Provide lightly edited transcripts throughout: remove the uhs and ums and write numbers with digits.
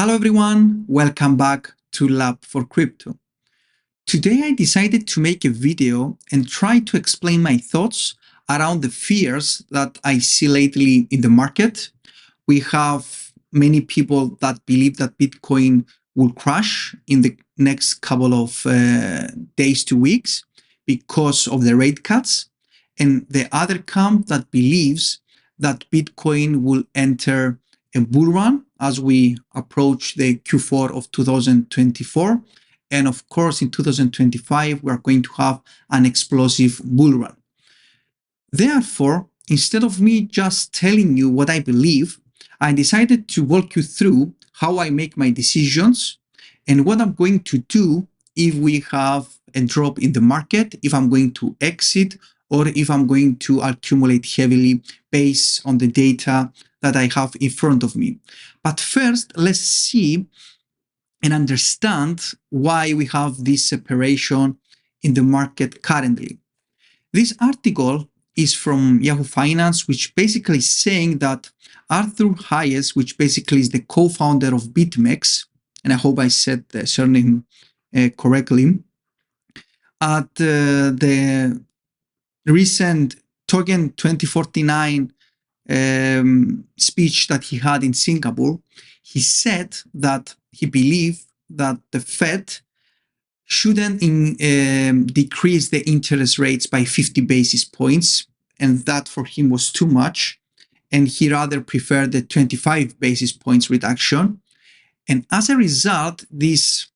Hello everyone, welcome back to Lab4crypto. Today I decided to make a video and try to explain my thoughts around the fears that I see lately in the market. We have many people that believe that Bitcoin will crash in the next couple of days to weeks because of the rate cuts. And the other camp that believes that Bitcoin will enter a bull run as we approach the Q4 of 2024. And of course, in 2025, we are going to have an explosive bull run. Therefore, instead of me just telling you what I believe, I decided to walk you through how I make my decisions and what I'm going to do if we have a drop in the market, if I'm going to exit, or if I'm going to accumulate heavily based on the data that I have in front of me. But first, let's see and understand why we have this separation in the market currently. This article is from Yahoo Finance, which basically is saying that Arthur Hayes, which basically is the co-founder of BitMEX, and I hope I said the surname correctly, at the recent Token 2049 speech that he had in Singapore, he said that he believed that the Fed shouldn't decrease the interest rates by 50 basis points, and that for him was too much, and he rather preferred the 25 basis points reduction. And as a result, this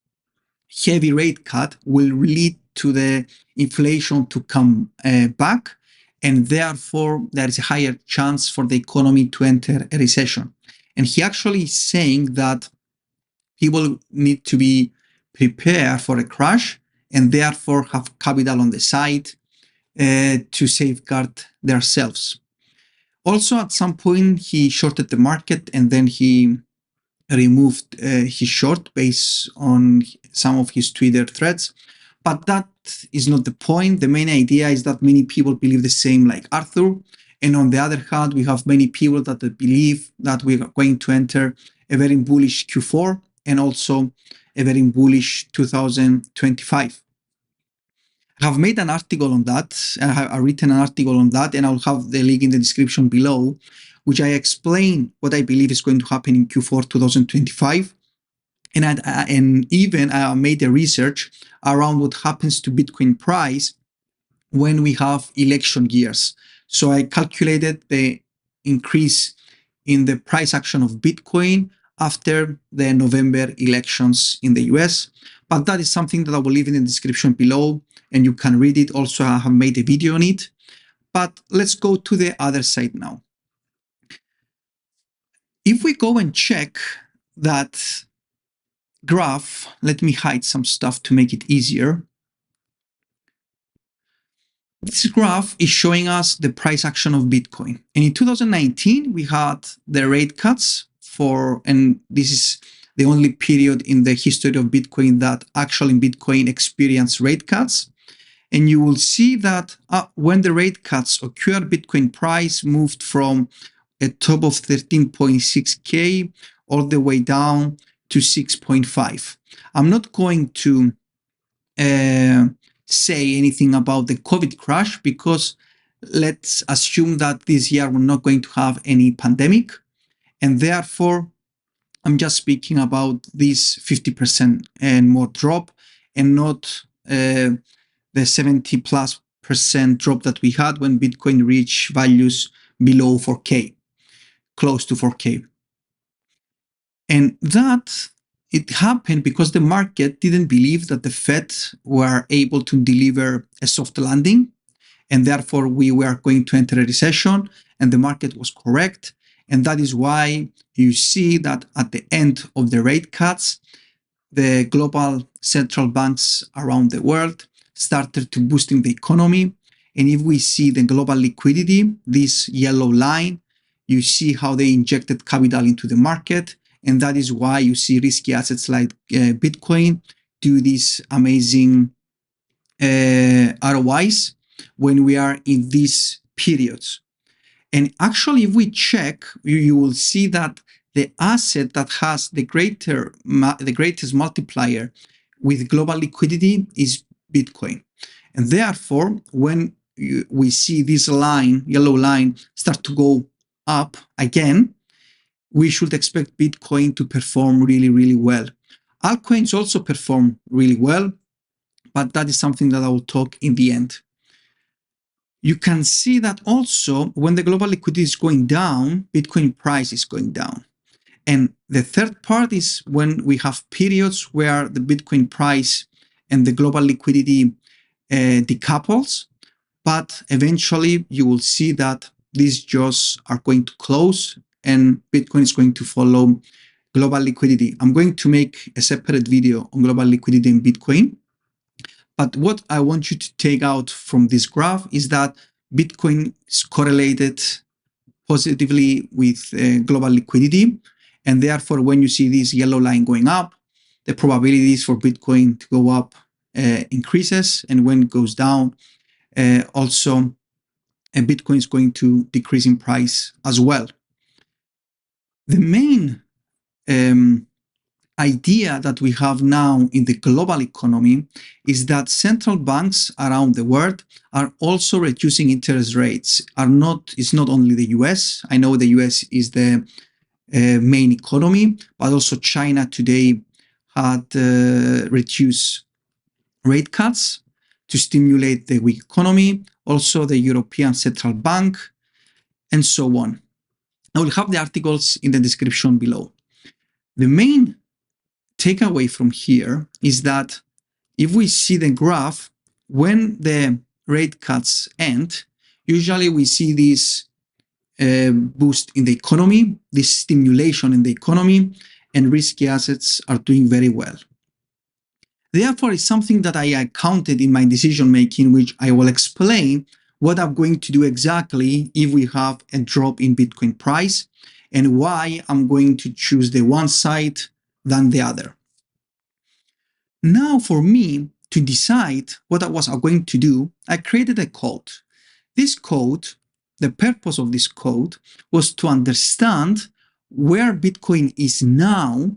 heavy rate cut will lead to the inflation to come back, and therefore there is a higher chance for the economy to enter a recession. And he actually is saying that people need to be prepared for a crash and therefore have capital on the side to safeguard themselves. Also, at some point, he shorted the market and then he removed his short based on some of his Twitter threads. But that is not the point. The main idea is that many people believe the same like Arthur. And on the other hand, we have many people that believe that we are going to enter a very bullish Q4 and also a very bullish 2025. I have made an article on that. I have written an article on that, and I'll have the link in the description below, which I explain what I believe is going to happen in Q4 2025. And even I made a research around what happens to Bitcoin price when we have election years. So I calculated the increase in the price action of Bitcoin after the November elections in the US. But that is something that I will leave in the description below, and you can read it. Also, I have made a video on it. But let's go to the other side now. If we go and check that graph, let me hide some stuff to make it easier. This graph is showing us the price action of Bitcoin. And in 2019, we had the rate cuts and this is the only period in the history of Bitcoin that actually Bitcoin experienced rate cuts. And you will see that when the rate cuts occurred, Bitcoin price moved from a top of 13.6K all the way down to 6.5. I'm not going to say anything about the COVID crash because let's assume that this year we're not going to have any pandemic. And therefore, I'm just speaking about this 50% and more drop and not the 70+% drop that we had when Bitcoin reached values below 4K, close to 4K. And that it happened because the market didn't believe that the Fed were able to deliver a soft landing, and therefore we were going to enter a recession, and the market was correct. And that is why you see that at the end of the rate cuts, the global central banks around the world started to boosting the economy. And if we see the global liquidity, this yellow line, you see how they injected capital into the market. And that is why you see risky assets like Bitcoin do these amazing ROIs when we are in these periods. And actually, if we check, you will see that the asset that has the greatest multiplier with global liquidity is Bitcoin. And therefore, when we see this line, yellow line, start to go up again, we should expect Bitcoin to perform really, really well. Altcoins also perform really well, but that is something that I will talk in the end. You can see that also when the global liquidity is going down, Bitcoin price is going down. And the third part is when we have periods where the Bitcoin price and the global liquidity decouples, but eventually you will see that these jaws are going to close and Bitcoin is going to follow global liquidity. I'm going to make a separate video on global liquidity in Bitcoin. But what I want you to take out from this graph is that Bitcoin is correlated positively with global liquidity. And therefore, when you see this yellow line going up, the probabilities for Bitcoin to go up increases. And when it goes down, also Bitcoin is going to decrease in price as well. The main idea that we have now in the global economy is that central banks around the world are also reducing interest rates. It's not only the US. I know the US is the main economy, but also China today had reduced rate cuts to stimulate the weak economy. Also the European Central Bank, and so on. I will have the articles in the description below. The main takeaway from here is that if we see the graph, when the rate cuts end, usually we see this boost in the economy, this stimulation in the economy, and risky assets are doing very well. Therefore, it's something that I accounted in my decision making, which I will explain what I'm going to do exactly if we have a drop in Bitcoin price and why I'm going to choose the one side than the other. Now, for me to decide what I was going to do, I created a code. This code, the purpose of this code was to understand where Bitcoin is now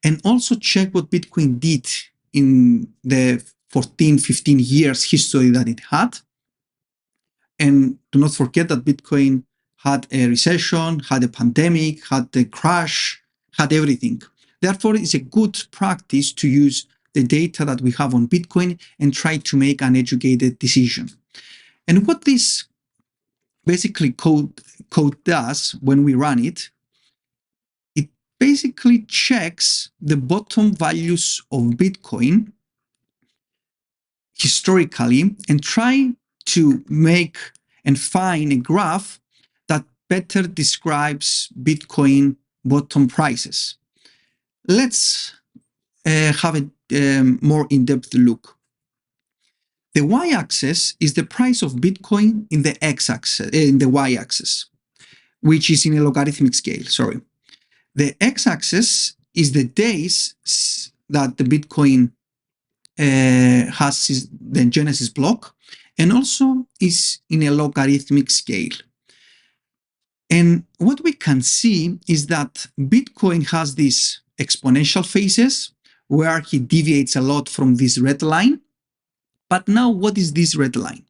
and also check what Bitcoin did in the 14, 15 years history that it had. And do not forget that Bitcoin had a recession, had a pandemic, had a crash, had everything. Therefore, it's a good practice to use the data that we have on Bitcoin and try to make an educated decision. And what this basically code does when we run it, it basically checks the bottom values of Bitcoin historically and try to make and find a graph that better describes Bitcoin bottom prices. Let's have a more in-depth look. The y-axis is the price of Bitcoin in the x-axis, in the y-axis, which is in a logarithmic scale. Sorry. The x-axis is the days that the Bitcoin has the Genesis block, and also is in a logarithmic scale. And what we can see is that Bitcoin has these exponential phases where he deviates a lot from this red line. But now, what is this red line?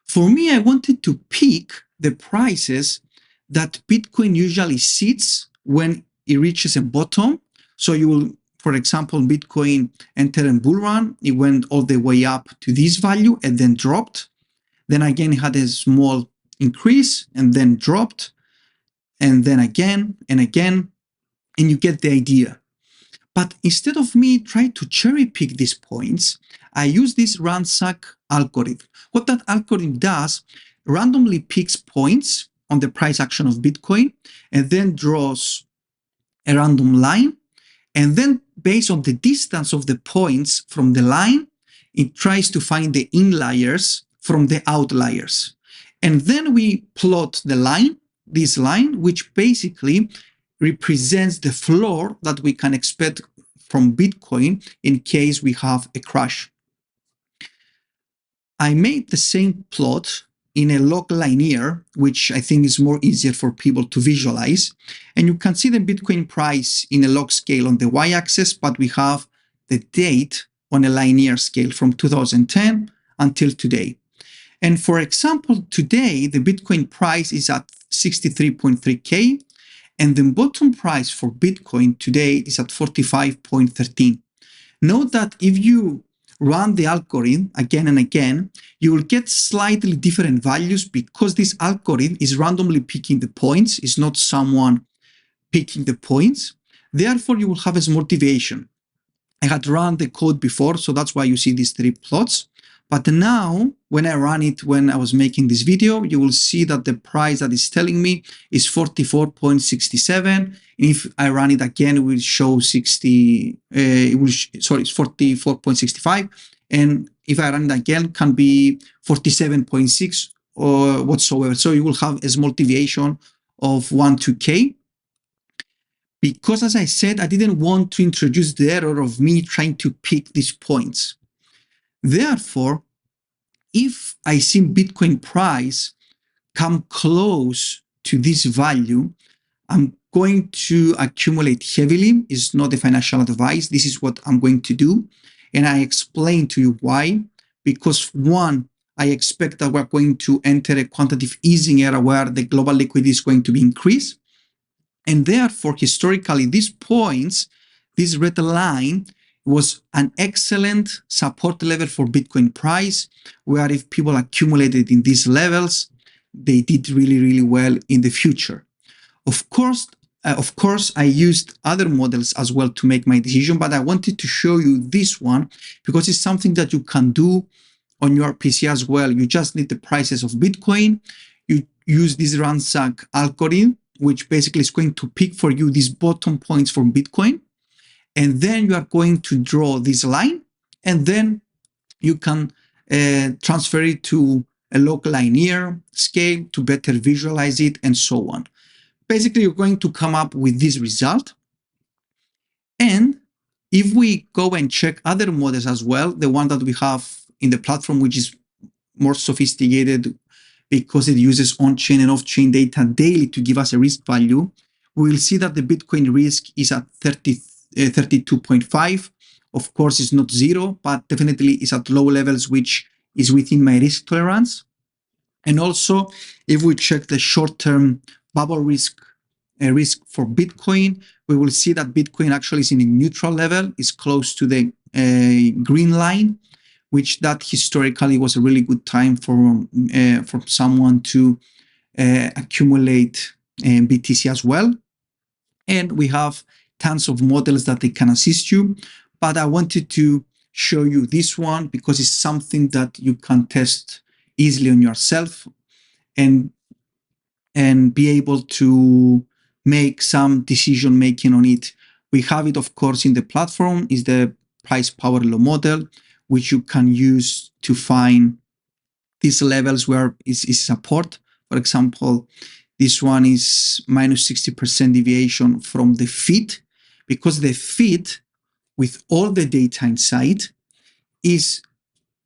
For me, I wanted to pick the prices that Bitcoin usually sits when it reaches a bottom. So you will, for example, Bitcoin entered a bull run. It went all the way up to this value and then dropped. Then again, it had a small increase and then dropped. And then again and again. And you get the idea. But instead of me trying to cherry pick these points, I use this ransack algorithm. What that algorithm does, randomly picks points on the price action of Bitcoin and then draws a random line. And then based on the distance of the points from the line, it tries to find the inliers from the outliers. And then we plot the line, this line, which basically represents the floor that we can expect from Bitcoin in case we have a crash. I made the same plot in a log linear, which I think is more easier for people to visualize. And you can see the Bitcoin price in a log scale on the y-axis, but we have the date on a linear scale from 2010 until today. And for example, today, the Bitcoin price is at 63.3K, and the bottom price for Bitcoin today is at 45.13. Note that if you run the algorithm again and again, you will get slightly different values because this algorithm is randomly picking the points. It's not someone picking the points. Therefore, you will have a small deviation. I had run the code before, so that's why you see these three plots. But now, when I run it, when I was making this video, you will see that the price that is telling me is 44.67. And if I run it again, it will show it's 44.65. And if I run it again, can be 47.6 or whatsoever. So you will have a small deviation of 1-2K. Because as I said, I didn't want to introduce the error of me trying to pick these points. Therefore, if I see Bitcoin price come close to this value, I'm going to accumulate heavily. It's not a financial advice. This is what I'm going to do. And I explain to you why. Because one, I expect that we're going to enter a quantitative easing era where the global liquidity is going to be increased. And therefore, historically, these points, this red line, was an excellent support level for Bitcoin price, where if people accumulated in these levels, they did really, really well in the future. Of course, I used other models as well to make my decision, but I wanted to show you this one because it's something that you can do on your PC as well. You just need the prices of Bitcoin. You use this ransack algorithm, which basically is going to pick for you these bottom points from Bitcoin. And then you are going to draw this line, and then you can transfer it to a log linear scale to better visualize it and so on. Basically, you're going to come up with this result. And if we go and check other models as well, the one that we have in the platform, which is more sophisticated because it uses on-chain and off-chain data daily to give us a risk value, we will see that the Bitcoin risk is at 32.5. Of course, it's not zero, but definitely it's at low levels, which is within my risk tolerance. And also, if we check the short-term bubble risk for Bitcoin, we will see that Bitcoin actually is in a neutral level, is close to the green line, which that historically was a really good time for someone to accumulate BTC as well. And we have tons of models that they can assist you. But I wanted to show you this one because it's something that you can test easily on yourself and be able to make some decision making on it. We have it, of course, in the platform, is the price power law model, which you can use to find these levels where is support. For example, this one is minus 60% deviation from the fit, because the fit with all the data inside is,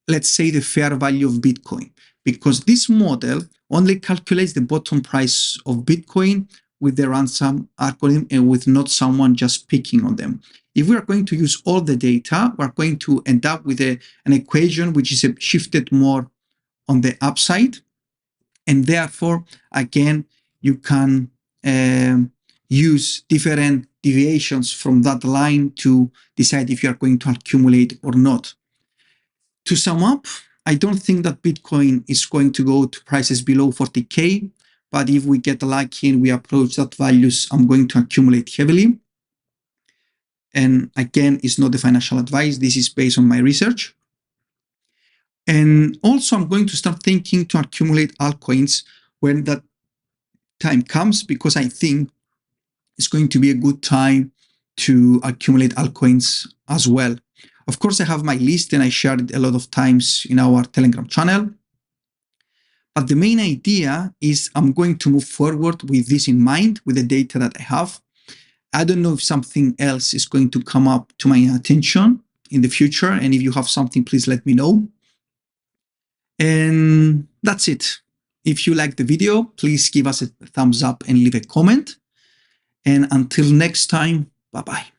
let's say, the fair value of Bitcoin, because this model only calculates the bottom price of Bitcoin with the ransom algorithm and with not someone just picking on them. If we are going to use all the data, we're going to end up with an equation which is shifted more on the upside. And therefore, again, you can use different deviations from that line to decide if you are going to accumulate or not. To sum up, I don't think that Bitcoin is going to go to prices below 40K, but if we get lucky and we approach that values, I'm going to accumulate heavily. And again, it's not the financial advice. This is based on my research. And also, I'm going to start thinking to accumulate altcoins when that time comes, because I think it's going to be a good time to accumulate altcoins as well. Of course, I have my list and I shared it a lot of times in our Telegram channel. But the main idea is I'm going to move forward with this in mind, with the data that I have. I don't know if something else is going to come up to my attention in the future. And if you have something, please let me know. And that's it. If you like the video, please give us a thumbs up and leave a comment. And until next time, bye-bye.